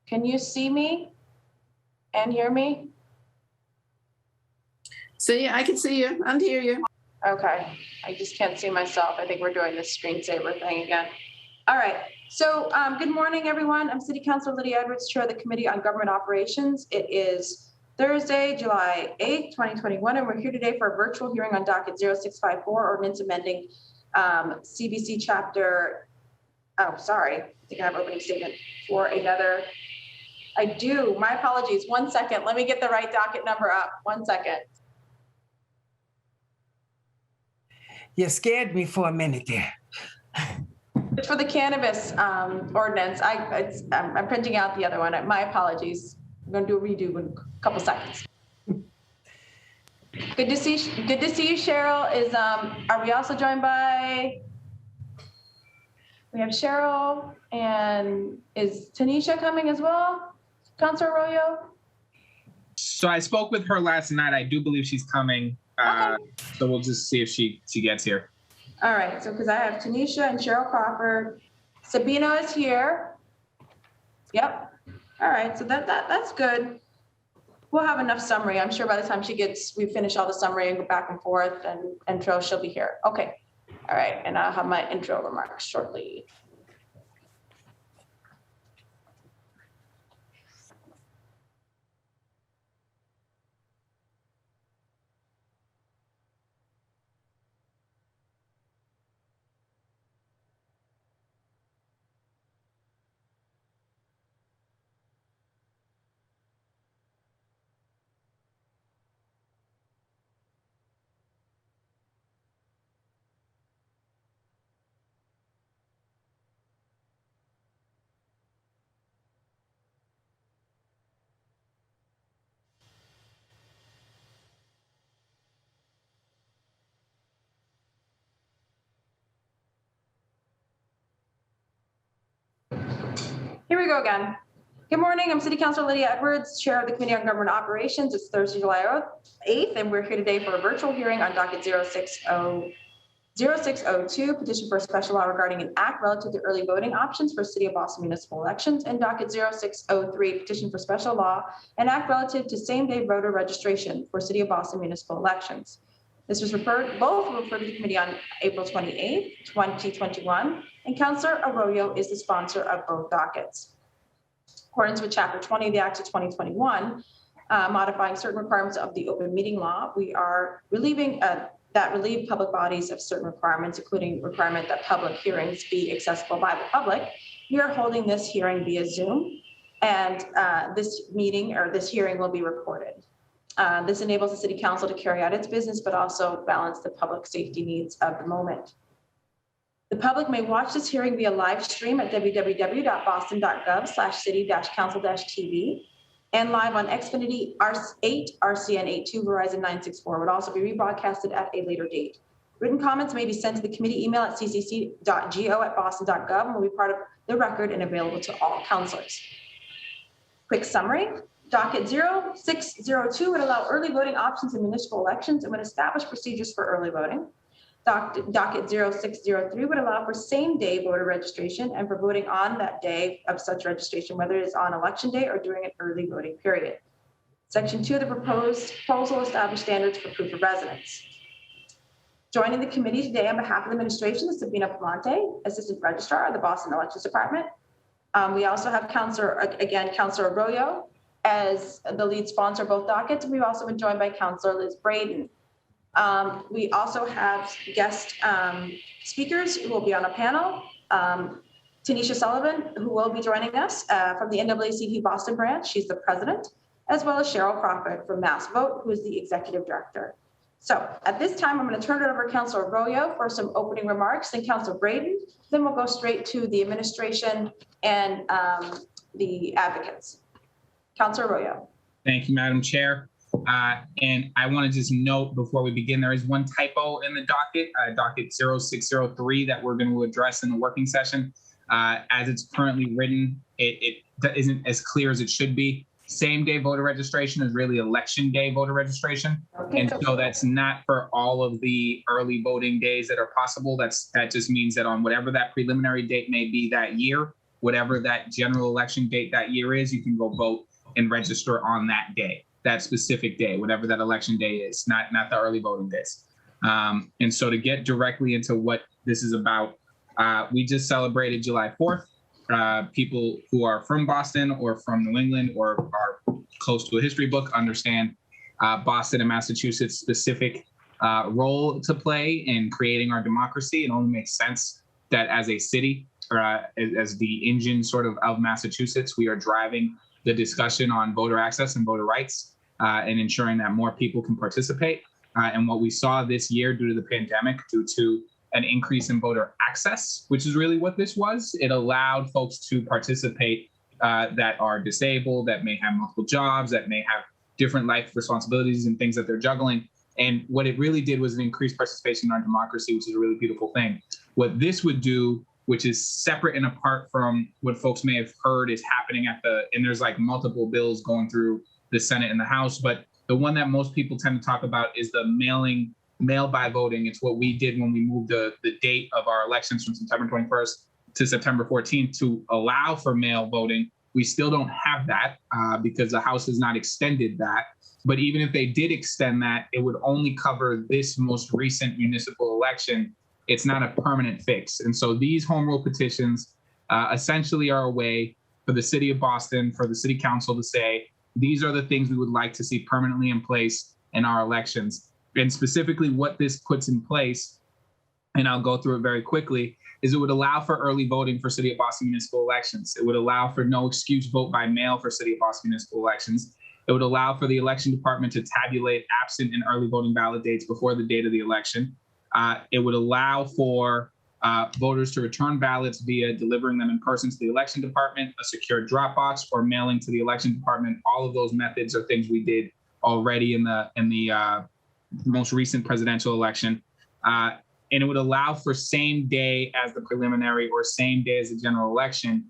Can you see me and hear me? See, I can see you and hear you. Okay, I just can't see myself. I think we're doing this screensaver thing again. All right, so good morning, everyone. I'm City Councilor Lydia Edwards, Chair of the Committee on Government Operations. It is Thursday, July 8th, 2021, and we're here today for a virtual hearing on docket 0654, ordinance amending CBC chapter, I think I have opening statement for another. I do, my apologies, 1 second. Let me get the right docket number up, 1 second. You scared me for a minute there. It's for the cannabis ordinance. I'm printing out the other one. My apologies. I'm going to do a redo in a couple seconds. Good to see you, Cheryl. Are we also joined by? We have Cheryl, and is Tanisha coming as well? Councilor Arroyo? So I spoke with her last night. I do believe she's coming. Okay. So we'll just see if she gets here. All right, so because I have Tanisha and Cheryl Crawford. Sabino is here. Yep. All right, so that's good. We'll have enough summary. I'm sure by the time we finish all the summary and go back and forth and intro, she'll be here. Okay. All right, and I'll have my intro remarks shortly. Here we go again. Good morning, I'm City Councilor Lydia Edwards, Chair of the Committee on Government Operations. It's Thursday, July 8th, and we're here today for a virtual hearing on docket 0602, petition for a special law regarding an act relative to early voting options for City of Boston municipal elections, and docket 0603, petition for special law, an act relative to same-day voter registration for City of Boston municipal elections. This was both were referred to the committee on April 28th, 2021, and Councilor Arroyo is the sponsor of both dockets. In accordance with Chapter 20 of the Act of 2021, modifying certain requirements of the open meeting law, we are relieving that relieve public bodies of certain requirements, including requirement that public hearings be accessible by the public. We are holding this hearing via Zoom, and this hearing will be recorded. This enables the City Council to carry out its business, but also balance the public safety needs of the moment. The public may watch this hearing via live stream at www.boston.gov/city-council-tv and live on Xfinity 8, RCN 82, Verizon 964. It would also be rebroadcasted at a later date. Written comments may be sent to the committee email at ccc.go@boston.gov and will be part of the record and available to all councilors. Quick summary. Docket 0602 would allow early voting options in municipal elections and would establish procedures for early voting. Docket 0603 would allow for same-day voter registration and for voting on that day of such registration, whether it is on election day or during an early voting period. Section 2 of the proposal established standards for proof of residence. Joining the committee today on behalf of the administration is Sabina Palante, Assistant Registrar of the Boston Elections Department. We also have Councilor Arroyo as the lead sponsor of both dockets. And we've also been joined by Councilor Liz Braden. We also have guest speakers who will be on a panel. Tanisha Sullivan, who will be joining us from the NAACP Boston branch. She's the president, as well as Cheryl Crawford from Mass Vote, who is the executive director. So at this time, I'm going to turn it over to Councilor Arroyo for some opening remarks, then Councilor Braden. Then we'll go straight to the administration and the advocates. Councilor Arroyo. Thank you, Madam Chair. And I want to just note before we begin, there is one typo in the docket, docket 0603 that we're going to address in the working session. As it's currently written, it isn't as clear as it should be. Same day voter registration is really election day voter registration. Okay. And so that's not for all of the early voting days that are possible. That just means that on whatever that preliminary date may be that year, whatever that general election date that year is, you can go vote and register on that day, that specific day, whatever that election day is, not the early voting days. And so to get directly into what this is about, we just celebrated July 4th. People who are from Boston or from New England or are close to a history book understand Boston and Massachusetts' specific role to play in creating our democracy. It only makes sense that as a city, or as the engine sort of Massachusetts, we are driving the discussion on voter access and voter rights and ensuring that more people can participate. And what we saw this year due to the pandemic, due to an increase in voter access, which is really what this was, it allowed folks to participate that are disabled, that may have multiple jobs, that may have different life responsibilities and things that they're juggling. And what it really did was an increased participation in our democracy, which is a really beautiful thing. What this would do, which is separate and apart from what folks may have heard is happening and there's like multiple bills going through the Senate and the House, but the one that most people tend to talk about is the mail by voting. It's what we did when we moved the date of our elections from September 21st to September 14th to allow for mail voting. We still don't have that because the House has not extended that. But even if they did extend that, it would only cover this most recent municipal election. It's not a permanent fix. And so these home rule petitions essentially are a way for the city of Boston, for the city council to say, these are the things we would like to see permanently in place in our elections. And specifically what this puts in place, and I'll go through it very quickly, is it would allow for early voting for City of Boston municipal elections. It would allow for no excuse vote by mail for City of Boston municipal elections. It would allow for the election department to tabulate absent and early voting ballot dates before the date of the election. It would allow for voters to return ballots via delivering them in person to the election department, a secure drop box, or mailing to the election department. All of those methods are things we did already in the most recent presidential election. And it would allow for same day as the preliminary or same day as the general election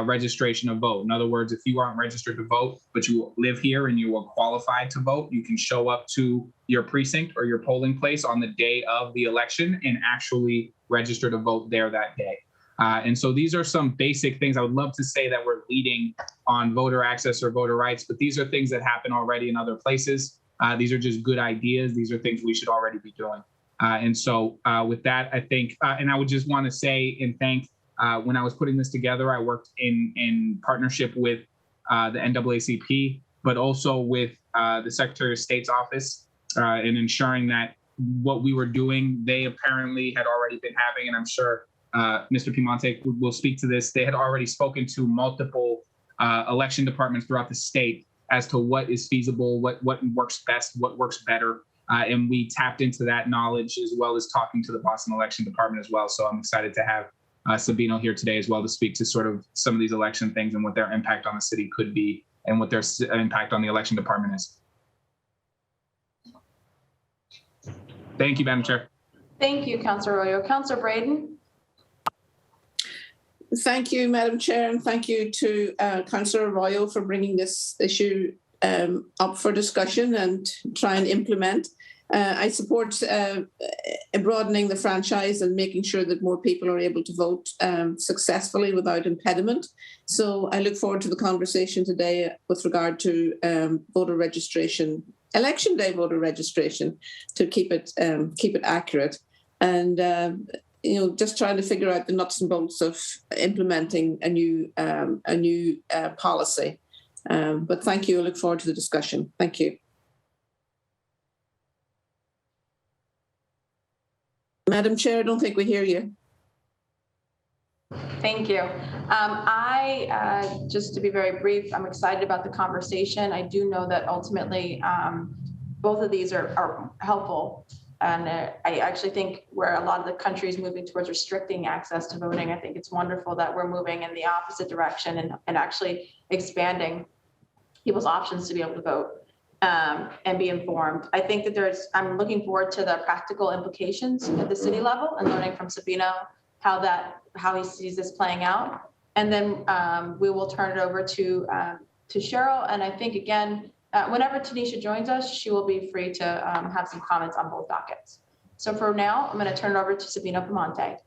registration of vote. In other words, if you aren't registered to vote, but you live here and you are qualified to vote, you can show up to your precinct or your polling place on the day of the election and actually register to vote there that day. And so these are some basic things. I would love to say that we're leading on voter access or voter rights, but these are things that happen already in other places. These are just good ideas. These are things we should already be doing. And so with that, I think, and I would just want to say and thank, when I was putting this together, I worked in partnership with the NAACP, but also with the Secretary of State's office in ensuring that what we were doing, they apparently had already been having, and I'm sure Mr. Piemonte will speak to this, they had already spoken to multiple election departments throughout the state as to what is feasible, what works best, what works better. And we tapped into that knowledge as well as talking to the Boston Election Department as well. So I'm excited to have Sabino here today as well to speak to sort of some of these election things and what their impact on the city could be and what their impact on the election department is. Thank you, Madam Chair. Thank you, Councillor Arroyo. Councillor Braden. Thank you, Madam Chair, and thank you to Councillor Arroyo for bringing this issue up for discussion and try and implement. I support broadening the franchise and making sure that more people are able to vote successfully without impediment. So I look forward to the conversation today with regard to voter registration, election day voter registration, to keep it accurate, and just trying to figure out the nuts and bolts of implementing a new policy. But thank you. I look forward to the discussion. Thank you. Madam Chair, I don't think we hear you. Thank you. Just to be very brief, I'm excited about the conversation. I do know that ultimately both of these are helpful. And I actually think where a lot of the country is moving towards restricting access to voting, I think it's wonderful that we're moving in the opposite direction and actually expanding people's options to be able to vote and be informed. I think that I'm looking forward to the practical implications at the city level and learning from Sabino how he sees this playing out. And then we will turn it over to Cheryl. And I think, again, whenever Tanisha joins us, she will be free to have some comments on both dockets. So for now, I'm going to turn it over to Sabino Piemonte.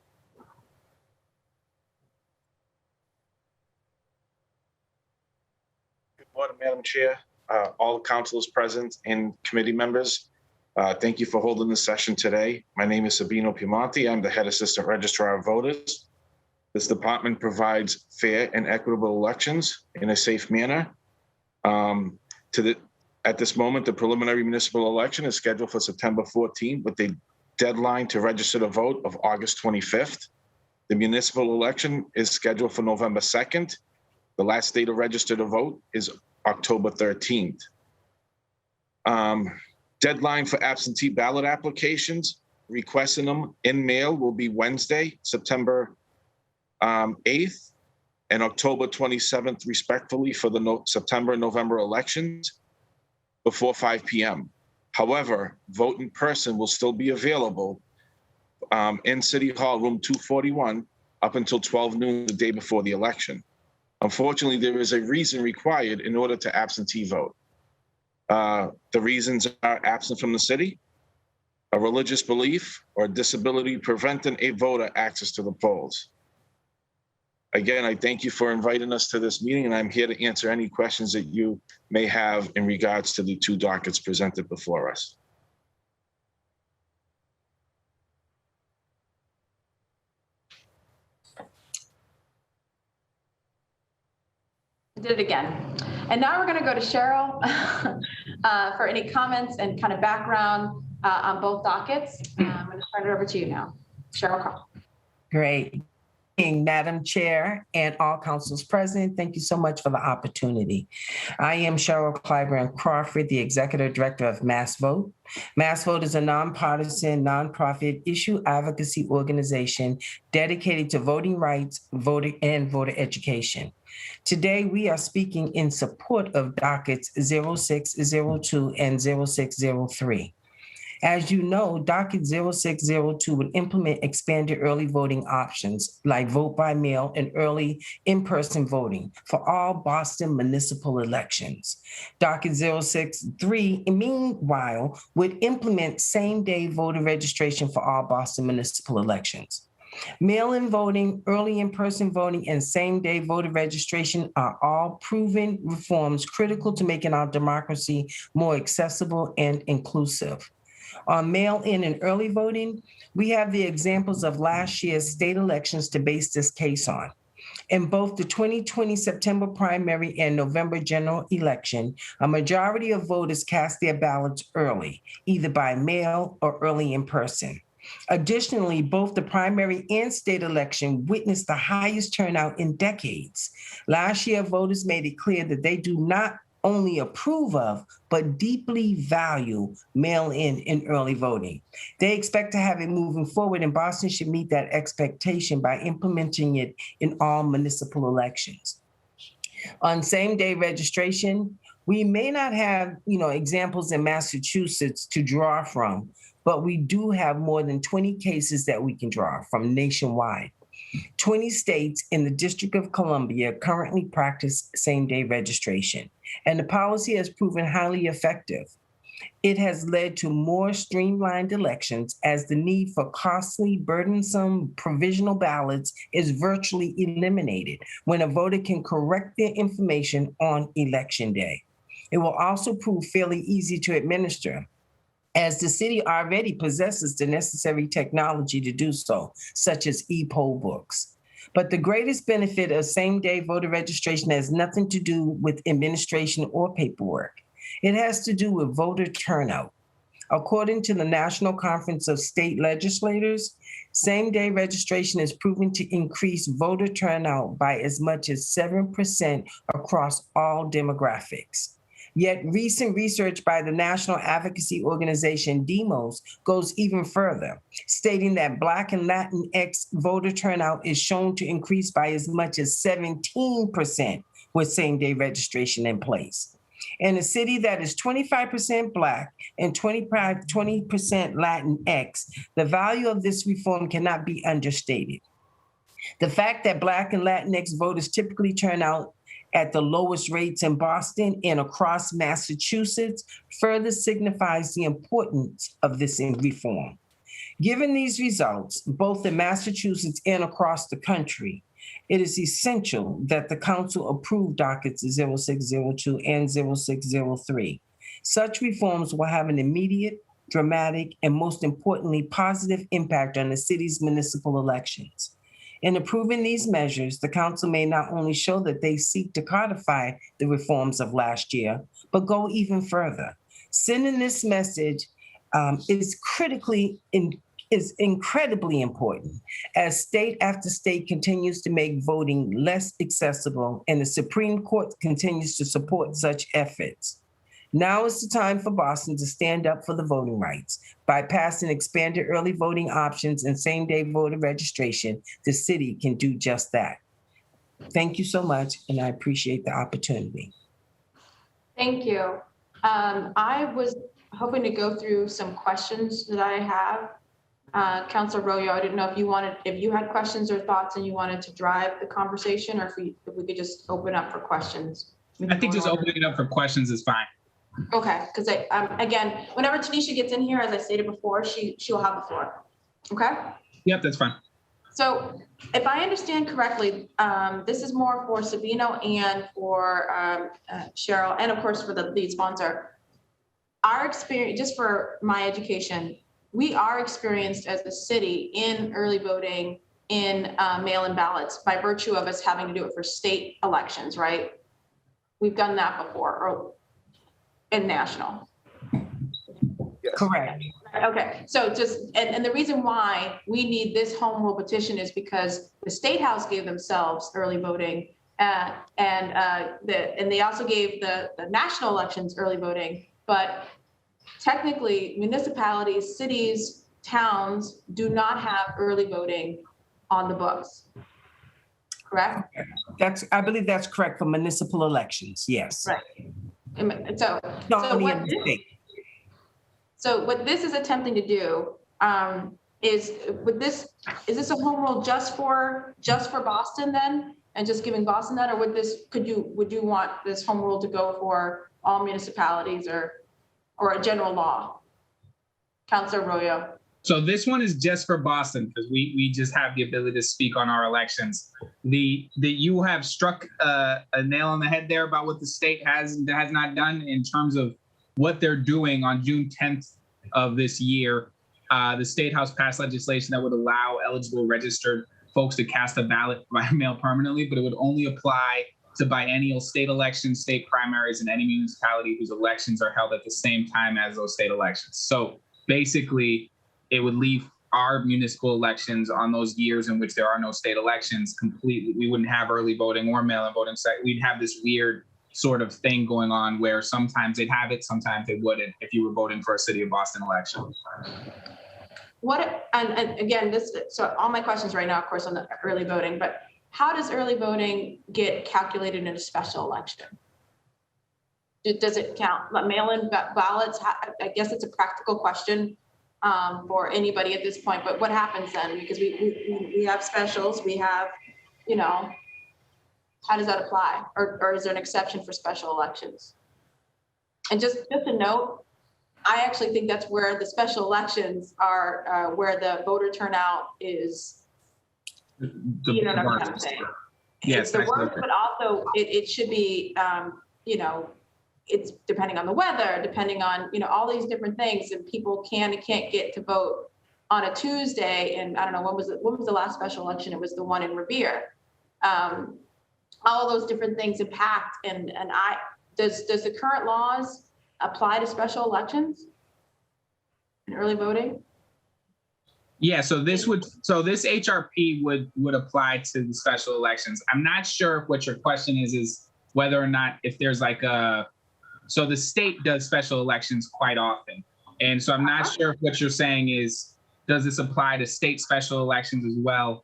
Order, Madam Chair, all councilors present and committee members. Thank you for holding this session today. My name is Sabino Piemonte. I'm the head assistant registrar of voters. This department provides fair and equitable elections in a safe manner. At this moment, the preliminary municipal election is scheduled for September 14th with a deadline to register to vote of August 25th. The municipal election is scheduled for November 2nd. The last day to register to vote is October 13th. Deadline for absentee ballot applications, requesting them in mail will be Wednesday, September 8th and October 27th, respectively, for the September and November elections before 5 p.m. However, vote in person will still be available in City Hall, room 241, up until 12 noon the day before the election. Unfortunately, there is a reason required in order to absentee vote. The reasons are absent from the city, a religious belief, or disability preventing a voter access to the polls. Again, I thank you for inviting us to this meeting, and I'm here to answer any questions that you may have in regards to the two dockets presented before us. Did it again. And now we're going to go to Cheryl for any comments and kind of background on both dockets. I'm going to turn it over to you now. Cheryl Carl. Great. Madam Chair and all councils present, thank you so much for the opportunity. I am Cheryl Clyburn Crawford, the Executive Director of Mass Vote. Mass Vote is a nonpartisan, nonprofit issue advocacy organization dedicated to voting rights, voter education. Today, we are speaking in support of dockets 0602 and 0603. As you know, Docket 0602 would implement expanded early voting options like vote by mail and early in-person voting for all Boston municipal elections. Docket 063, meanwhile, would implement same-day voter registration for all Boston municipal elections. Mail-in voting, early in-person voting, and same-day voter registration are all proven reforms critical to making our democracy more accessible and inclusive. On mail-in and early voting, we have the examples of last year's state elections to base this case on. In both the 2020 September primary and November general election, a majority of voters cast their ballots early, either by mail or early in person. Additionally, both the primary and state election witnessed the highest turnout in decades. Last year, voters made it clear that they do not only approve of, but deeply value mail-in and early voting. They expect to have it moving forward, and Boston should meet that expectation by implementing it in all municipal elections. On same-day registration, we may not have, examples in Massachusetts to draw from, but we do have more than 20 cases that we can draw from nationwide. 20 states in the District of Columbia currently practice same-day registration, and the policy has proven highly effective. It has led to more streamlined elections as the need for costly, burdensome provisional ballots is virtually eliminated when a voter can correct their information on election day. It will also prove fairly easy to administer, as the city already possesses the necessary technology to do so, such as e-poll books. But the greatest benefit of same-day voter registration has nothing to do with administration or paperwork. It has to do with voter turnout. According to the National Conference of State Legislators, same-day registration is proven to increase voter turnout by as much as 7% across all demographics. Yet recent research by the national advocacy organization DEMOS goes even further, stating that Black and Latinx voter turnout is shown to increase by as much as 17% with same-day registration in place. In a city that is 25% Black and 20% Latinx, the value of this reform cannot be understated. The fact that Black and Latinx voters typically turn out at the lowest rates in Boston and across Massachusetts further signifies the importance of this reform. Given these results, both in Massachusetts and across the country, It is essential that the council approve dockets 0602 and 0603. Such reforms will have an immediate, dramatic, and most importantly, positive impact on the city's municipal elections. In approving these measures, the council may not only show that they seek to codify the reforms of last year, but go even further. Sending this message is incredibly important as state after state continues to make voting less accessible and the Supreme Court continues to support such efforts. Now is the time for Boston to stand up for the voting rights. By passing expanded early voting options and same-day voter registration, the city can do just that. Thank you so much, and I appreciate the opportunity. Thank you. I was hoping to go through some questions that I have. Councilor Royo, I didn't know if you had questions or thoughts and you wanted to drive the conversation, or if we could just open up for questions. I think just opening it up for questions is fine. Okay, because again, whenever Tanisha gets in here, as I stated before, she'll have the floor. Okay? Yep, that's fine. So if I understand correctly, this is more for Sabino and for Cheryl, and of course for the lead sponsor. Our experience, just for my education, we are experienced as a city in early voting in mail-in ballots by virtue of us having to do it for state elections, right? We've done that before, or in national. Yes. Correct. Okay, so just, and the reason why we need this home rule petition is because the State House gave themselves early voting, and they also gave the national elections early voting, but technically municipalities, cities, towns do not have early voting on the books, correct? I believe that's correct for municipal elections, yes. Right. So what this is attempting to do is this a home rule just for Boston then, and just giving Boston that, or would you want this home rule to go for all municipalities or a general law? Councilor Royo. So this one is just for Boston because we just have the ability to speak on our elections. You have struck a nail on the head there about what the state has not done in terms of what they're doing. On June 10th of this year, the State House passed legislation that would allow eligible registered folks to cast a ballot by mail permanently, but it would only apply to biennial state elections, state primaries, and any municipality whose elections are held at the same time as those state elections. So basically, it would leave our municipal elections on those years in which there are no state elections completely. We wouldn't have early voting or mail-in voting. We'd have this weird sort of thing going on where sometimes they'd have it, sometimes they wouldn't if you were voting for a city of Boston election. And again, so all my questions right now, of course, on the early voting, but how does early voting get calculated in a special election? Does it count mail-in ballots? I guess it's a practical question for anybody at this point, but what happens then? Because we have specials, we have, how does that apply? Or is there an exception for special elections? And just a note, I actually think that's where the special elections are, where the voter turnout is, you know what I'm saying? Yes, it's the worst, but also it should be, it's depending on the weather, depending on, all these different things, and people can and can't get to vote on a Tuesday. And I don't know, when was the last special election? It was the one in Revere. All those different things impact, and does the current laws apply to special elections and early voting? Yeah, so this HRP would apply to the special elections. I'm not sure if what your question is whether or not if there's so the state does special elections quite often. And so I'm not sure if what you're saying is, does this apply to state special elections as well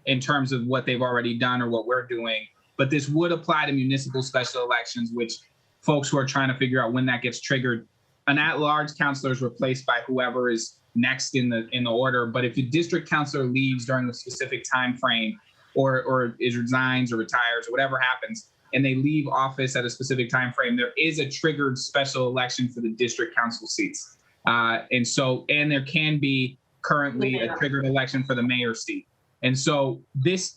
in terms of what they've already done or what we're doing? But this would apply to municipal special elections, which folks who are trying to figure out when that gets triggered, an at-large counselor is replaced by whoever is next in the order. But if a district counselor leaves during a specific time frame or resigns or retires or whatever happens, and they leave office at a specific time frame, there is a triggered special election for the district council seats. And there can be currently a triggered election for the mayor's seat. And so this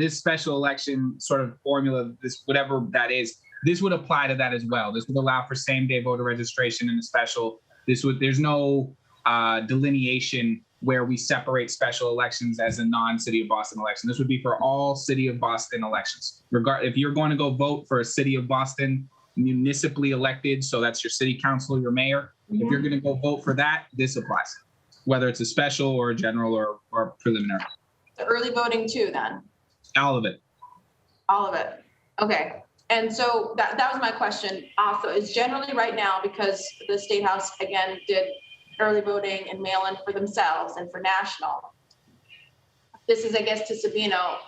special election sort of formula, this whatever that is, this would apply to that as well. This would allow for same-day voter registration in the special. There's no delineation where we separate special elections as a non-City of Boston election. This would be for all City of Boston elections. If you're going to go vote for a City of Boston municipally elected, so that's your city council, your mayor, if you're going to go vote for that, this applies, whether it's a special or a general or preliminary. The early voting too, then? All of it. All of it. Okay. And so that was my question also, is generally right now, because the State House, again, did early voting and mail-in for themselves and for national. This is, I guess, to Sabino.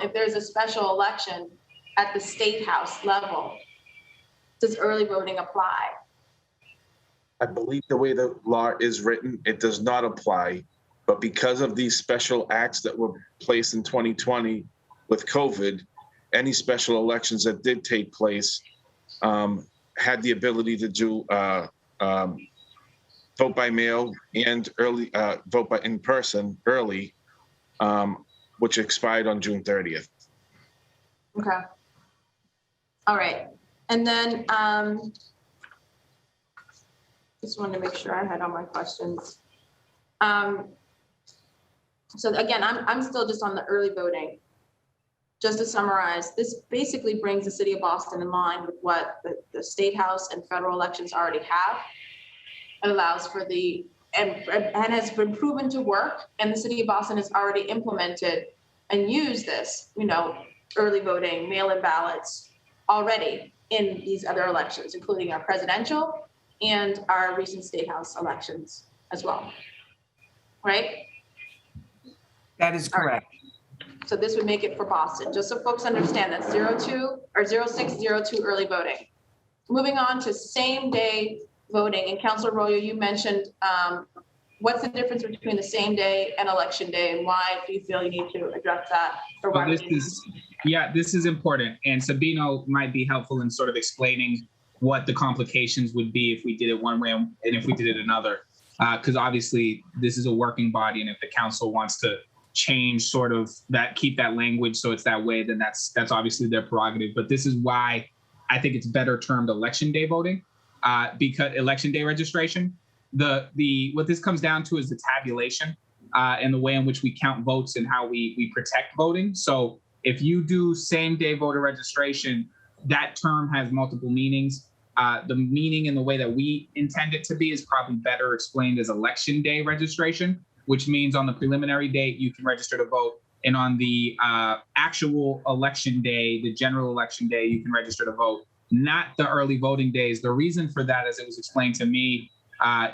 If there's a special election at the State House level, does early voting apply? I believe the way the law is written, it does not apply. But because of these special acts that were placed in 2020 with COVID, any special elections that did take place had the ability to do vote by mail and early vote by in person early, which expired on June 30th. Okay. All right. And then just wanted to make sure I had all my questions. So again, I'm still just on the early voting. Just to summarize, this basically brings the City of Boston in line with what the State House and federal elections already have. It allows for and has been proven to work, and the City of Boston has already implemented and used this, early voting, mail-in ballots already in these other elections, including our presidential and our recent State House elections as well, right? That is correct. So this would make it for Boston, just so folks understand that 02 or 0602 early voting. Moving on to same day voting, and Councilor Arroyo, you mentioned what's the difference between the same day and election day, and why do you feel you need to address that? Or why this is important, and Sabino might be helpful in sort of explaining what the complications would be if we did it one way and if we did it another, because obviously this is a working body, and if the council wants to change sort of that, keep that language so it's that way, then that's obviously their prerogative. But this is why I think it's better termed election day voting, because election day registration. What this comes down to is the tabulation and the way in which we count votes and how we protect voting. So if you do same day voter registration, that term has multiple meanings. The meaning and the way that we intend it to be is probably better explained as election day registration, which means on the preliminary date, you can register to vote. And on the actual election day, the general election day, you can register to vote, not the early voting days. The reason for that, as it was explained to me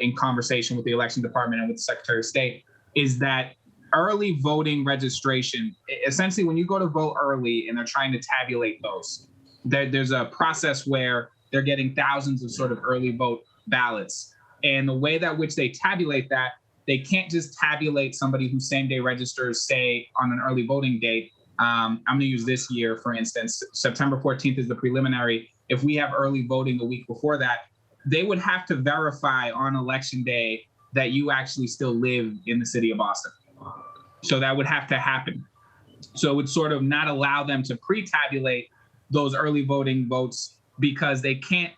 in conversation with the election department and with the Secretary of State, is that early voting registration, essentially when you go to vote early and they're trying to tabulate those, there's a process where they're getting thousands of sort of early vote ballots. And the way that which they tabulate that, they can't just tabulate somebody who same day registers, say, on an early voting date. I'm going to use this year, for instance. September 14th is the preliminary. If we have early voting the week before that, they would have to verify on election day that you actually still live in the City of Boston. So that would have to happen. So it would sort of not allow them to pre-tabulate those early voting votes, because they can't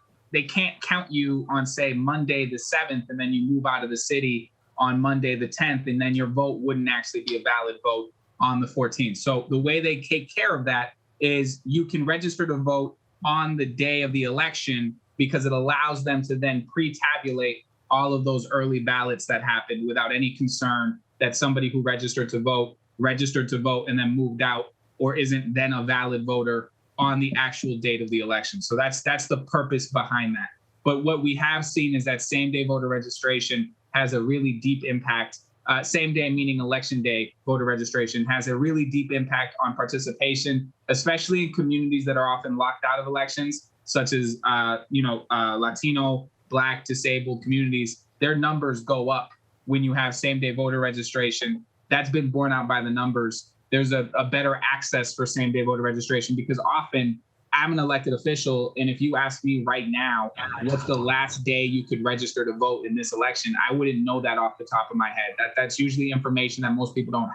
count you on, say, Monday the 7th, and then you move out of the city on Monday the 10th, and then your vote wouldn't actually be a valid vote on the 14th. So the way they take care of that is you can register to vote on the day of the election, because it allows them to then pre-tabulate all of those early ballots that happened without any concern that somebody who registered to vote and then moved out or isn't then a valid voter on the actual date of the election. So that's the purpose behind that. But what we have seen is that same day voter registration has a really deep impact. Same day, meaning election day, voter registration has a really deep impact on participation, especially in communities that are often locked out of elections, such as Latino, Black, disabled communities. Their numbers go up when you have same day voter registration. That's been borne out by the numbers. There's a better access for same day voter registration, because often I'm an elected official, and if you ask me right now, what's the last day you could register to vote in this election, I wouldn't know that off the top of my head. That's usually information that most people don't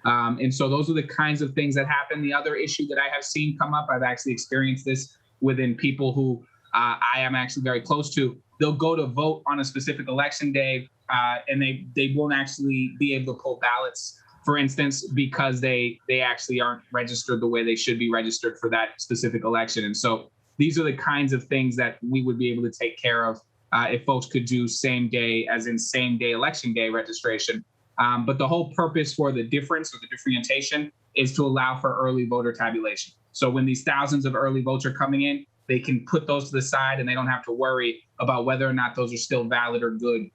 And so those are the kinds of things that happen. The other issue that I have seen come up, I've actually experienced this within people who I am actually very close to. They'll go to vote on a specific election day, and they won't actually be able to pull ballots, for instance, because they actually aren't registered the way they should be registered for that specific election. And so these are the kinds of things that we would be able to take care of if folks could do same day, as in same day election day registration. But the whole purpose for the difference or the differentiation is to allow for early voter tabulation. So when these thousands of early votes are coming in, they can put those to the side and they don't have to worry about whether or not those are still valid or good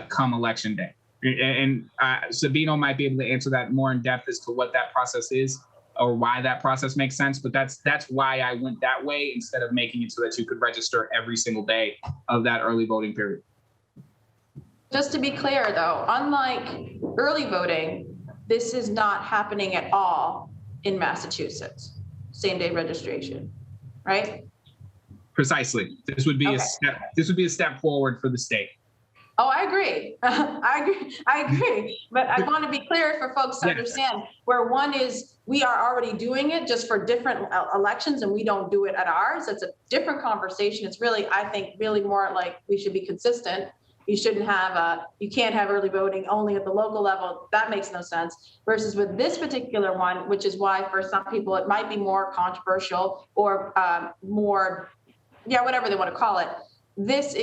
come election day. And Sabino might be able to answer that more in depth as to what that process is or why that process makes sense. But that's why I went that way instead of making it so that you could register every single day of that early voting period. Just to be clear, though, unlike early voting, this is not happening at all in Massachusetts, same-day registration, right? Precisely. This would be Okay. a step. This would be a step forward for the state. Oh, I agree. I agree. But I want to be clear for folks to Yeah. understand where one is, we are already doing it just for different elections and we don't do it at ours. It's a different conversation. It's really, I think, really more like we should be consistent. You shouldn't have you can't have early voting only at the local level. That makes no sense. Versus with this particular one, which is why for some people it might be more controversial or more, whatever they want to call it. This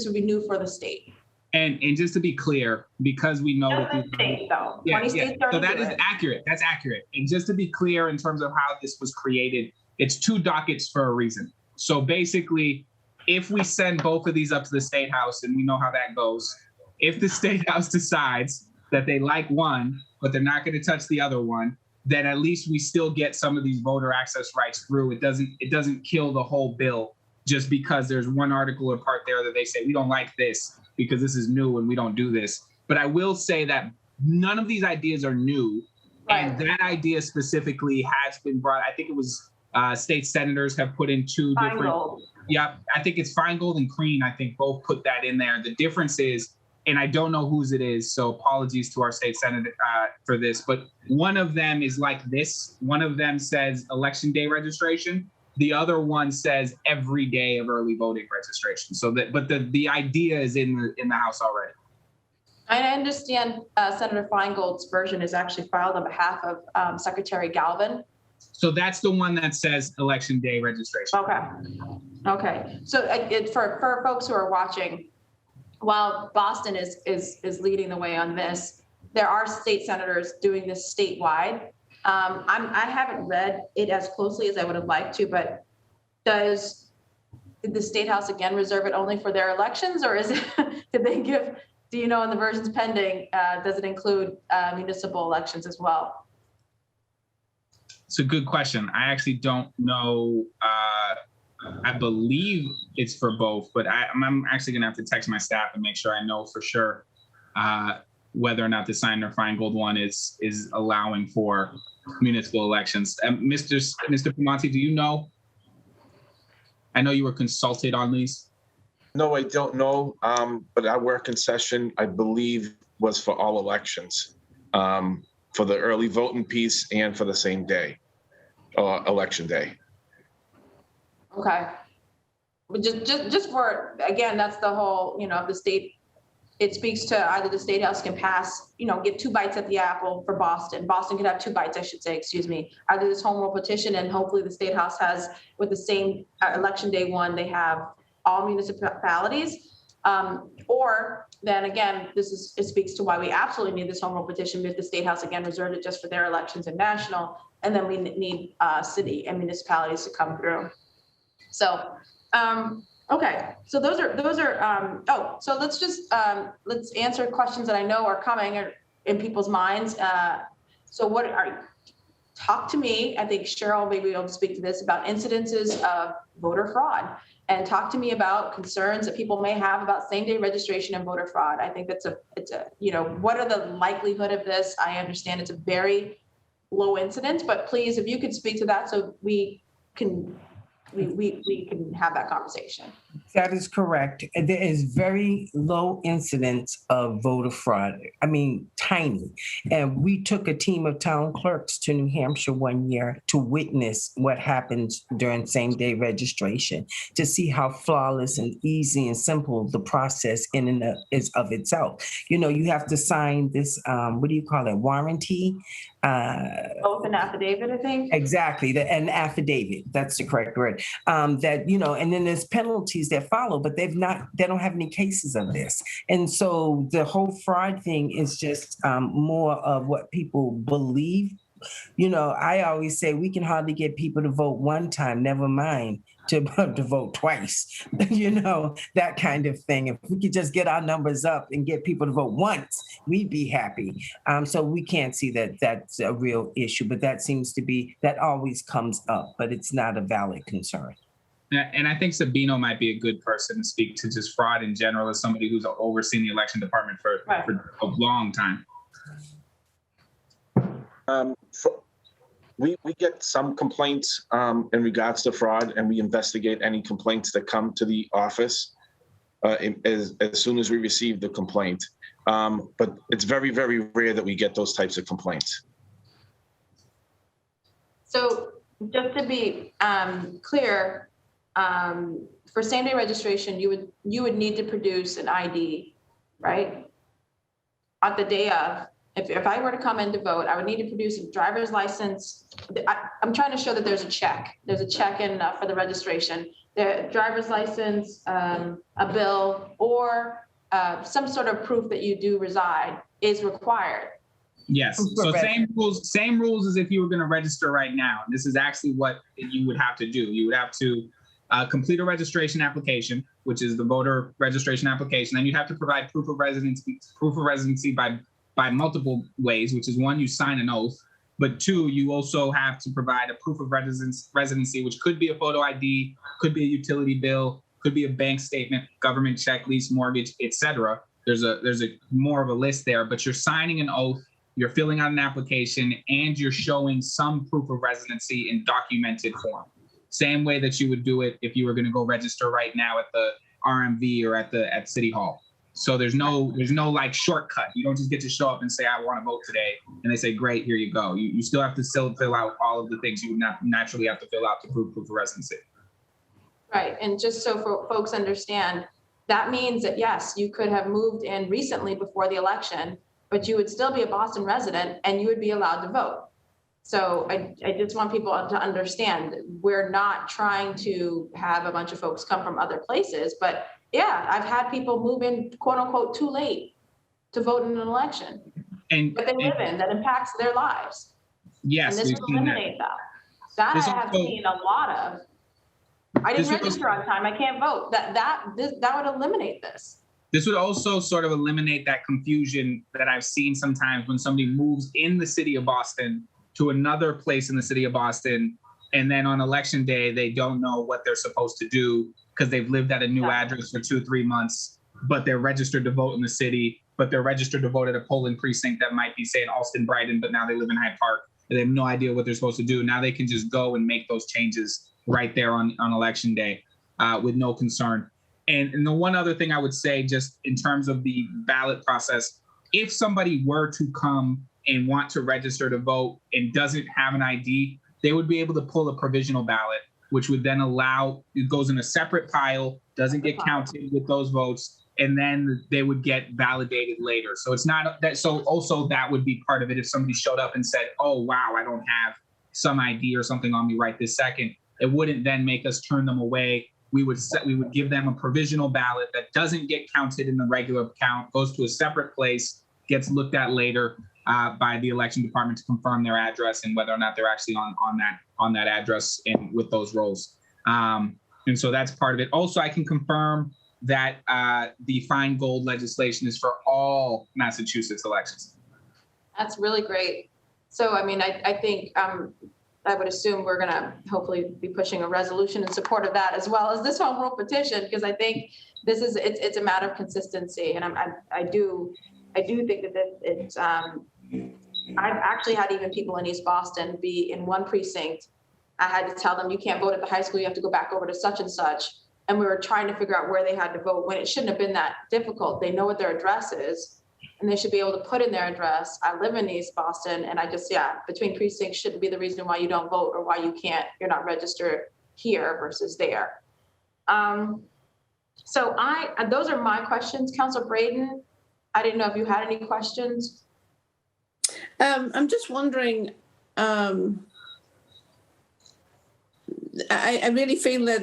would be new for the state. And just to be clear, because we know that Just the state, though. 20 states so already that do is it. accurate. That's accurate. And just to be clear in terms of how this was created, it's 2 dockets for a reason. So basically, if we send both of these up to the State House, and we know how that goes, if the State House decides that they like one, but they're not going to touch the other one, then at least we still get some of these voter access rights through. It doesn't kill the whole bill just because there's one article or part there that they say, we don't like this because this is new and we don't do this. But I will say that none of these ideas are new. Right. And that idea specifically has been brought, I think it was state senators have put in 2 different. Feingold. Yeah, I think it's Feingold and Crean, I think both put that in there. The difference is, and I don't know whose it is, so apologies to our state senator for this, but one of them is like this. One of them says election day registration. The other one says every day of early voting registration. So that, but the idea is in the House already. I understand Senator Feingold's version is actually filed on behalf of Secretary Galvin. So that's the one that says election day registration. Okay. So for folks who are watching, while Boston is leading the way on this, there are state senators doing this statewide. I haven't read it as closely as I would have liked to, but did the State House again reserve it only for their elections, or is it, did they give, do you know, in the versions pending, does it include municipal elections as well? It's a good question. I actually don't know. I believe it's for both, but I'm actually going to have to text my staff and make sure I know for sure whether or not the Senator Feingold one is allowing for municipal elections. Mr. Primanti, do you know? I know you were consulted on these. No, I don't know. But our work in session, I believe, was for all elections, for the early voting piece and for the same day, election day. Okay. But just for, again, that's the whole, the state, it speaks to either the State House can pass, get 2 bites at the apple for Boston. Boston could have 2 bites, I should say, excuse me. Either this home rule petition, and hopefully the State House has, with the same election day one, they have all municipalities. Or then again, it speaks to why we absolutely need this home rule petition, because the State House again reserved it just for their elections and national, and then we need city and municipalities to come through. So, okay, so those are so let's just, let's answer questions that I know are coming or in people's minds. So talk to me, I think Cheryl maybe will speak to this, about incidences of voter fraud, and talk to me about concerns that people may have about same-day registration and voter fraud. I think it's a, what are the likelihood of this? I understand it's a very low incidence, but please, if you could speak to that so we can have that conversation. That is correct. There is very low incidence of voter fraud. I mean, tiny. And we took a team of town clerks to New Hampshire one year to witness what happens during same-day registration, to see how flawless and easy and simple the process in and is of itself. You know, you have to sign this, what do you call it, warranty? Both an affidavit, I think. Exactly, an affidavit. That's the correct word. That, you know, and then there's penalties that follow, but they don't have any cases of this. And so the whole fraud thing is just more of what people believe. You know, I always say we can hardly get people to vote one time, never mind to vote twice, you know, that kind of thing. If we could just get our numbers up and get people to vote once, we'd be happy. So we can't see that that's a real issue, but that seems to be, that always comes up, but it's not a valid concern. And I think Sabino might be a good person to speak to just fraud in general as somebody who's overseen the election department for a long time. We get some complaints in regards to fraud, and we investigate any complaints that come to the office as soon as we receive the complaint. But it's very, very rare that we get those types of complaints. So just to be clear, for same-day registration, you would need to produce an ID, right? On the day of. If I were to come in to vote, I would need to produce a driver's license. I'm trying to show that there's a check. There's a check in for the registration. The driver's license, a bill, or some sort of proof that you do reside is required. Yes. So same rules as if you were going to register right now. And this is actually what you would have to do. You would have to complete a registration application, which is the voter registration application. Then you'd have to provide proof of residency by multiple ways, which is one, you sign an oath, but two, you also have to provide a proof of residency, which could be a photo ID, could be a utility bill, could be a bank statement, government check, lease, mortgage, etc. There's a more of a list there, but you're signing an oath, you're filling out an application, and you're showing some proof of residency in documented form. Same way that you would do it if you were going to go register right now at the RMV or at City Hall. So there's no like shortcut. You don't just get to show up and say, I want to vote today. And they say, great, here you go. You still have to still fill out all of the things you would not naturally have to fill out to prove proof of residency. Right. And just so folks understand, that means that, yes, you could have moved in recently before the election, but you would still be a Boston resident and you would be allowed to vote. So I just want people to understand we're not trying to have a bunch of folks come from other places, but yeah, I've had people move in, quote unquote, too late to vote in an election, but they live in that impacts their lives. Yes, and this would eliminate that. That I have seen a lot of. I didn't register on time. I can't vote. That would eliminate this. This would also sort of eliminate that confusion that I've seen sometimes when somebody moves in the city of Boston to another place in the city of Boston, and then on election day they don't know what they're supposed to do because they've lived at a new address for 2-3 months, but they're registered to vote in the city, but they're registered to vote at a polling precinct that might be, say, in Alston, Brighton, but now they live in Hyde Park. And they have no idea what they're supposed to do. Now they can just go and make those changes right there on election day with no concern. And the one other thing I would say, just in terms of the ballot process, if somebody were to come and want to register to vote and doesn't have an ID, they would be able to pull a provisional ballot, which would then allow, it goes in a separate pile, doesn't get counted with those votes, and then they would get validated later. So it's not that, so also that would be part of it. If somebody showed up and said, oh, wow, I don't have some ID or something on me right this second, it wouldn't then make us turn them away. We would give them a provisional ballot that doesn't get counted in the regular count, goes to a separate place, gets looked at later by the election department to confirm their address and whether or not they're actually on that address and with those rolls. And so that's part of it. Also, I can confirm that the fine gold legislation is for all Massachusetts elections. That's really great. So, I mean, I think I would assume we're going to hopefully be pushing a resolution in support of that, as well as this home rule petition, because I think this is it's a matter of consistency, and I do think that it's. I've actually had even people in East Boston be in one precinct. I had to tell them, you can't vote at the high school. You have to go back over to such and such. and we were trying to figure out where they had to vote when it shouldn't have been that difficult. They know what their address is, and they should be able to put in their address. I live in East Boston, and I just, between precincts shouldn't be the reason why you don't vote or why you're not registered here versus there. So those are my questions. Councilor Braden, I didn't know if you had any questions. I'm just wondering, I really feel that,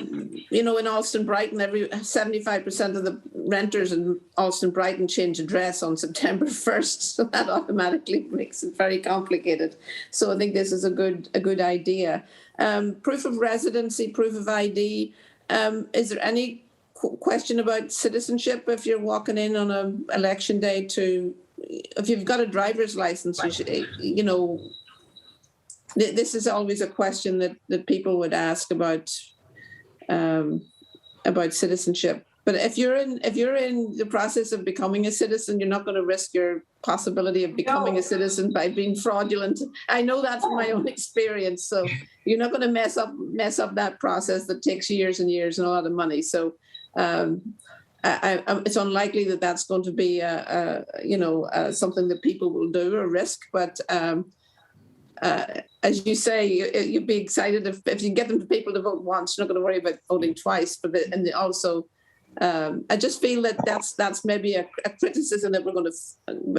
in Alston Brighton, 75% of the renters in Alston Brighton change address on September 1st. So that automatically makes it very complicated. So I think this is a good idea. Proof of residency, proof of ID. Is there any question about citizenship if you're walking in on an election day if you've got a driver's license, this is always a question that people would ask about citizenship. But if you're in the process of becoming a citizen, you're not going to risk your possibility of becoming a citizen by being fraudulent. I know that from my own experience. So you're not going to mess up that process that takes years and years and a lot of money. So it's unlikely that that's going to be something that people will do or risk. But as you say, you'd be excited if you get people to vote once. You're not going to worry about voting twice. I just feel that that's maybe a criticism that we're going to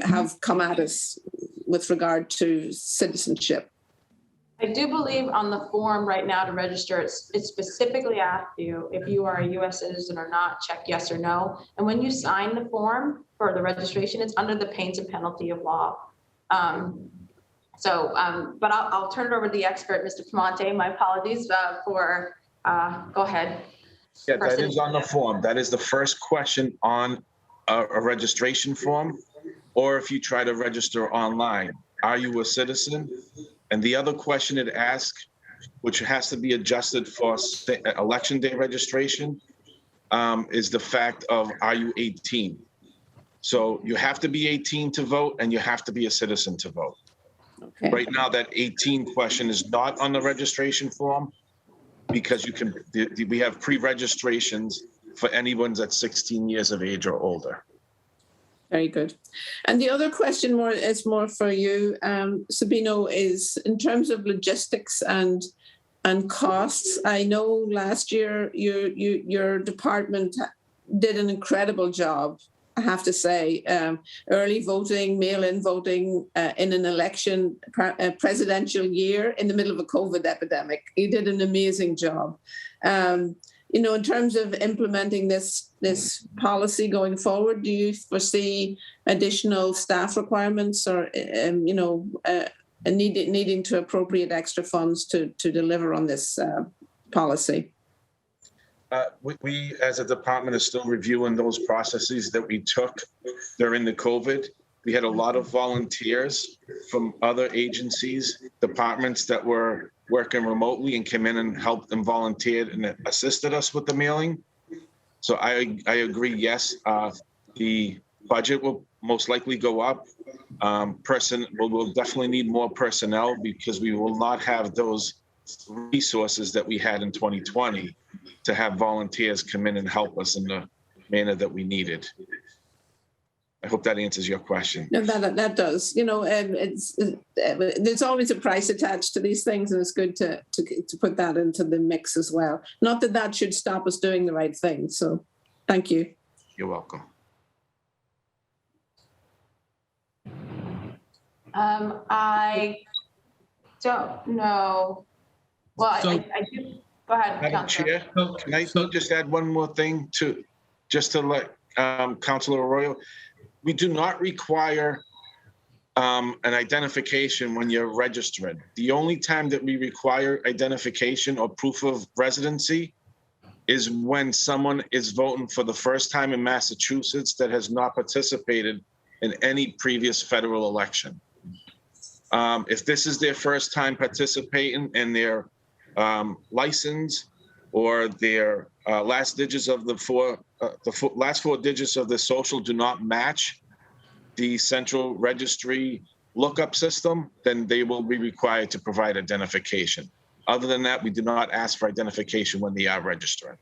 have come at us with regard to citizenship. I do believe on the form right now to register, it specifically asks you if you are a U.S. citizen or not, check yes or no. And when you sign the form for the registration, it's under the pains and penalty of law. But I'll turn it over to the expert, Mr. Primonte. My apologies go ahead. Yeah, that is on the form. That is the first question on a registration form, or if you try to register online. Are you a citizen? And the other question it asks, which has to be adjusted for election day registration, is the fact of, are you 18? So you have to be 18 to vote, and you have to be a citizen to vote. Okay. Right now, that 18 question is not on the registration form because we have pre-registrations for anyone that's 16 years of age or older. Very good. And the other question is more for you, Sabino, is in terms of logistics and costs. I know last year your department did an incredible job, I have to say. Early voting, mail-in voting in an election presidential year in the middle of a COVID epidemic. You did an amazing job. In terms of implementing this policy going forward, do you foresee additional staff requirements or, needing to appropriate extra funds to deliver on this policy? We, as a department, are still reviewing those processes that we took during the COVID. We had a lot of volunteers from other agencies, departments that were working remotely and came in and helped and volunteered and assisted us with the mailing. So I agree, yes, the budget will most likely go up. We'll definitely need more personnel because we will not have those resources that we had in 2020 to have volunteers come in and help us in the manner that we needed. I hope that answers your question. No, that does. There's always a price attached to these things, and it's good to put that into the mix as well. Not that should stop us doing the right thing. So, thank you. You're welcome. I don't know. Well, I do. Go ahead, Madam Chair, can I just add one more thing to let Councilor Arroyo? We do not require an identification when you're registering. The only time that we require identification or proof of residency is when someone is voting for the first time in Massachusetts that has not participated in any previous federal election. If this is their first time participating and their license or their last digits of last four digits of the social do not match the central registry lookup system, then they will be required to provide identification. Other than that, we do not ask for identification when they are registering.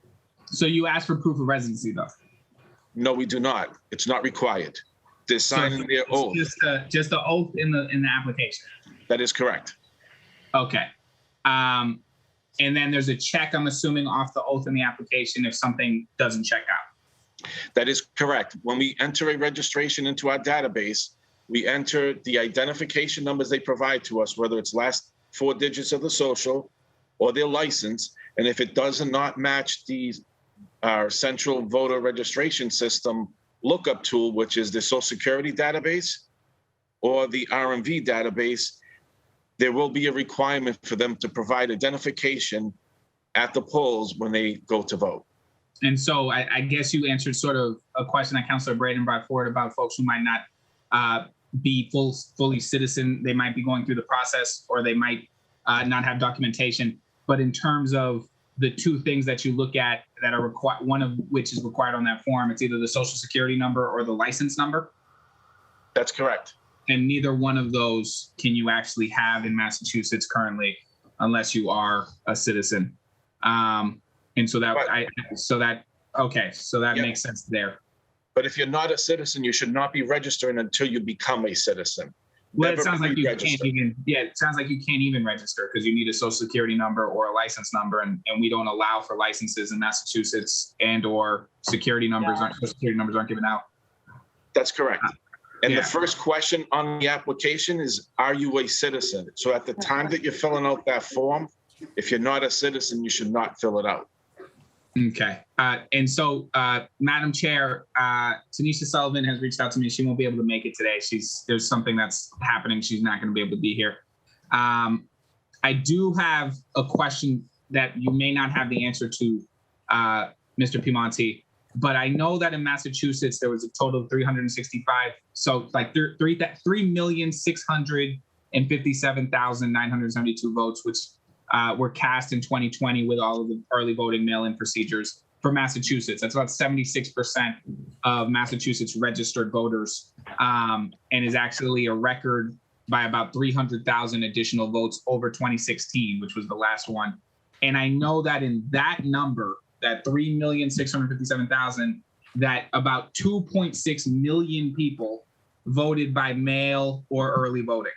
So you asked for proof of residency, though? No, we do not. It's not required. They're signing their oath. Just the oath in the application. That is correct. Okay. And then there's a check, I'm assuming, off the oath in the application if something doesn't check out. That is correct. When we enter a registration into our database, we enter the identification numbers they provide to us, whether it's last 4 digits of the social or their license. And if it does not match our central voter registration system lookup tool, which is the Social Security database or the RMV database, there will be a requirement for them to provide identification at the polls when they go to vote. And so I guess you answered sort of a question that Councilor Braden brought forward about folks who might not be fully citizen. They might be going through the process, or they might not have documentation. But in terms of the 2 things that you look at that are required, one of which is required on that form, it's either the Social Security number or the license number. That's correct. And neither one of those can you actually have in Massachusetts currently, unless you are a citizen. And so that Yeah. makes sense there. But if you're not a citizen, you should not be registering until you become a citizen. Well, Never it sounds like you pre-register. can't even. Yeah, it sounds like you can't even register because you need a Social Security number or a license number, and we don't allow for licenses in Massachusetts and/or security numbers. Social Security numbers aren't given out. That's correct. And Yeah. the first question on the application is, are you a citizen? So at the time that you're filling out that form, if you're not a citizen, you should not fill it out. Okay. And so, Madam Chair, Tanisha Sullivan has reached out to me. She won't be able to make it today. There's something that's happening. She's not going to be able to be here. I do have a question that you may not have the answer to, Mr. Piemonte, but I know that in Massachusetts, there was a total of 365. So like 3,657,972 votes, which were cast in 2020 with all of the early voting mail-in procedures for Massachusetts. That's about 76% of Massachusetts registered voters, and is actually a record by about 300,000 additional votes over 2016, which was the last one. And I know that in that number, that 3,657,000, that about 2.6 million people voted by mail or early voting,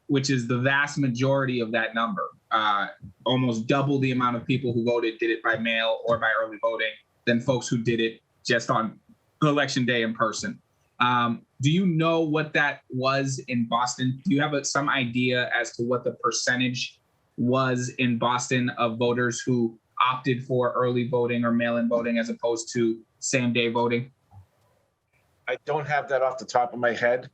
which is the vast majority of that number. Almost double the amount of people who voted did it by mail or by early voting than folks who did it just on election day in person. Do you know what that was in Boston? Do you have some idea as to what the percentage was in Boston of voters who opted for early voting or mail-in voting as opposed to same-day voting? I don't have that off the top of my head,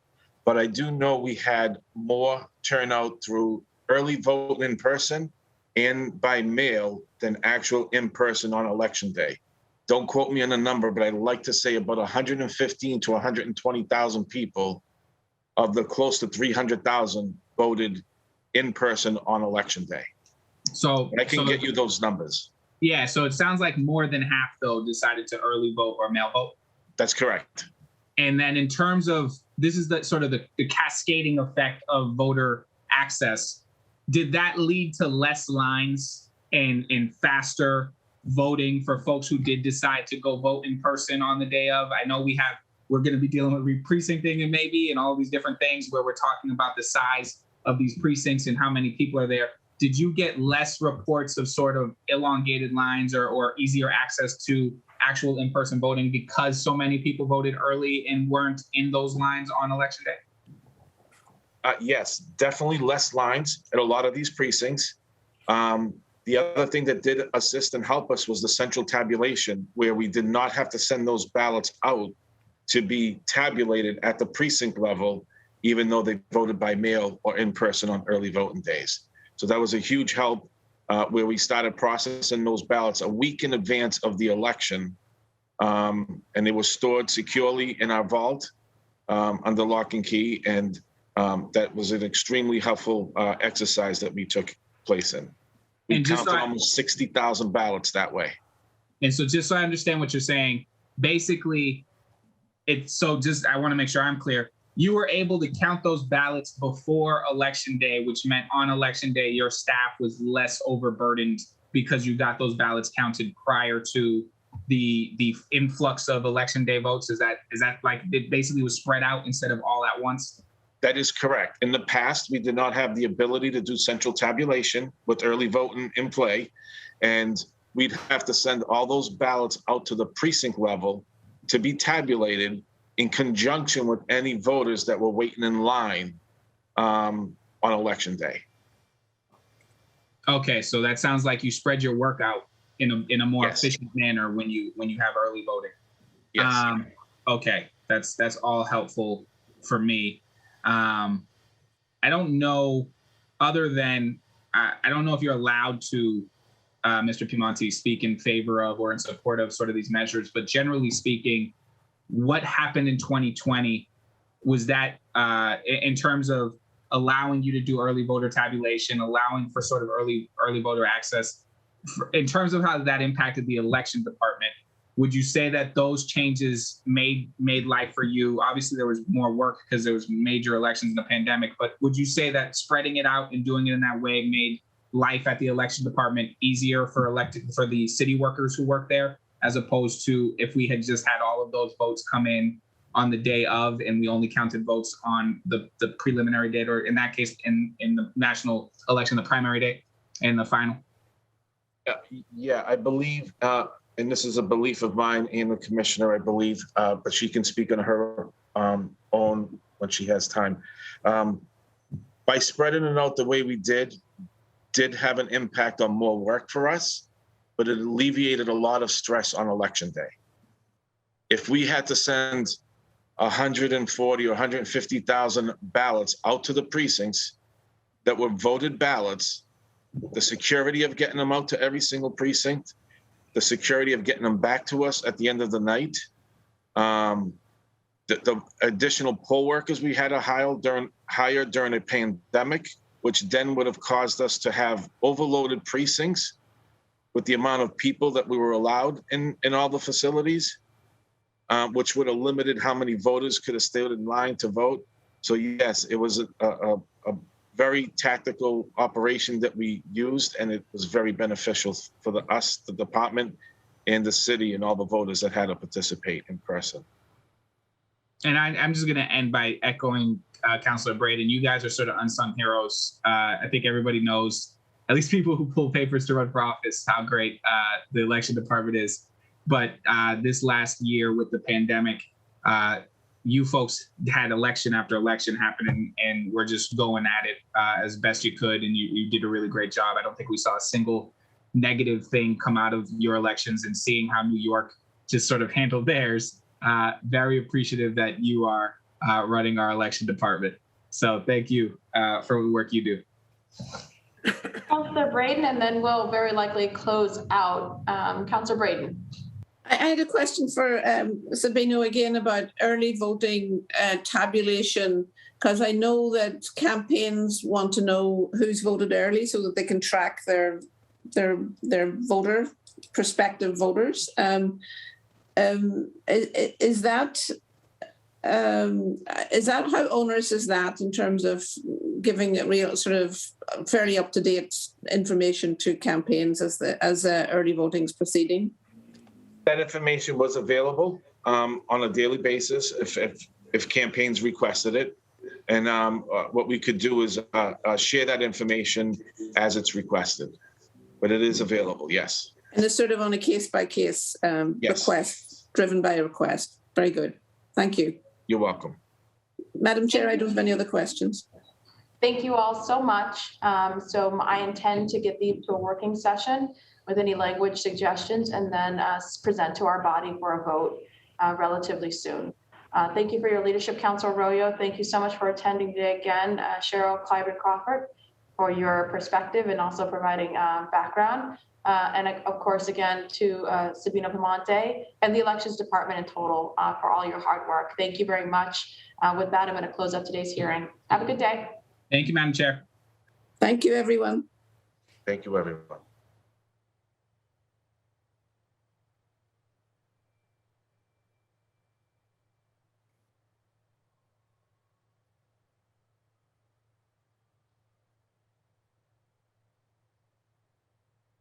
but I do know we had more turnout through early vote in person and by mail than actual in person on election day. Don't quote me on the number, but I'd like to say about 115 to 120,000 people of the close to 300,000 voted in person on election day. So I can get you those numbers. Yeah, so it sounds like more than half, though, decided to early vote or mail vote. That's correct. And then in terms of, this is the sort of the cascading effect of voter access. Did that lead to less lines and faster voting for folks who did decide to go vote in person on the day of? I know we're going to be dealing with re-precincting and all these different things where we're talking about the size of these precincts and how many people are there. Did you get less reports of sort of elongated lines or easier access to actual in-person voting because so many people voted early and weren't in those lines on election day? Yes, definitely less lines at a lot of these precincts. The other thing that did assist and help us was the central tabulation, where we did not have to send those ballots out to be tabulated at the precinct level, even though they voted by mail or in person on early voting days. So that was a huge help, where we started processing those ballots a week in advance of the election. And they were stored securely in our vault under lock and key. And that was an extremely helpful exercise that we took place in. We counted almost 60,000 ballots that way. And so just so I understand what you're saying, basically, I want to make sure I'm clear. You were able to count those ballots before election day, which meant on election day, your staff was less overburdened because you got those ballots counted prior to the influx of election day votes? Is that like it basically was spread out instead of all at once? That is correct. In the past, we did not have the ability to do central tabulation with early voting in play. And we'd have to send all those ballots out to the precinct level to be tabulated in conjunction with any voters that were waiting in line on election day. Okay, so that sounds like you spread your work out in a more Yes. efficient manner when you have early voting. Yes. Okay, that's all helpful for me. I don't know, other than I don't know if you're allowed to, Mr. Piemonte, speak in favor of or in support of sort of these measures, but generally speaking, what happened in 2020 was that in terms of allowing you to do early voter tabulation, allowing for sort of early voter access, in terms of how that impacted the election department, would you say that those changes made life for you? Obviously, there was more work because there was major elections in the pandemic, but would you say that spreading it out and doing it in that way made life at the election department easier for the city workers who work there, as opposed to if we had just had all of those votes come in on the day of and we only counted votes on the preliminary date, or in that case, in the national election, the primary date and the final? Yeah, I believe, and this is a belief of mine and the commissioner, I believe, but she can speak on her own when she has time. By spreading it out the way we did have an impact on more work for us, but it alleviated a lot of stress on election day. If we had to send 140 or 150,000 ballots out to the precincts that were voted ballots, the security of getting them out to every single precinct, the security of getting them back to us at the end of the night, the additional poll workers we had to hire during a pandemic, which then would have caused us to have overloaded precincts with the amount of people that we were allowed in all the facilities, which would have limited how many voters could have stayed in line to vote. So yes, it was a very tactical operation that we used, and it was very beneficial for the department, and the city, and all the voters that had to participate in person. And I'm just going to end by echoing Councilor Braden. You guys are sort of unsung heroes. I think everybody knows, at least people who pull papers to run for office, how great the election department is. But this last year with the pandemic, you folks had election after election happening, and we're just going at it as best you could, and you did a really great job. I don't think we saw a single negative thing come out of your elections, and seeing how New York just sort of handled theirs. Very appreciative that you are running our election department. So thank you for the work you do. Councilor Braden, and then we'll very likely close out. Councilor Braden. I had a question for Sabino again about early voting tabulation, because I know that campaigns want to know who's voted early so that they can track their prospective voters. Is that how onerous is that in terms of giving a real sort of fairly up-to-date information to campaigns as early voting is proceeding? That information was available on a daily basis if campaigns requested it. And what we could do is share that information as it's requested. But it is available, yes. And it's sort of on a case-by-case request, driven by a request. Very good. Thank you. You're welcome. Madam Chair, I don't have any other questions. Thank you all so much. So I intend to get these to a working session with any language suggestions, and then present to our body for a vote relatively soon. Thank you for your leadership, Councilor Arroyo. Thank you so much for attending today again, Cheryl Clyburn-Crawford, for your perspective and also providing background. And of course, again, to Sabino Piemonte and the Elections Department in total for all your hard work. Thank you very much. With that, I'm going to close up today's hearing. Have a good day. Thank you, Madam Chair. Thank you, everyone. Thank you, everyone.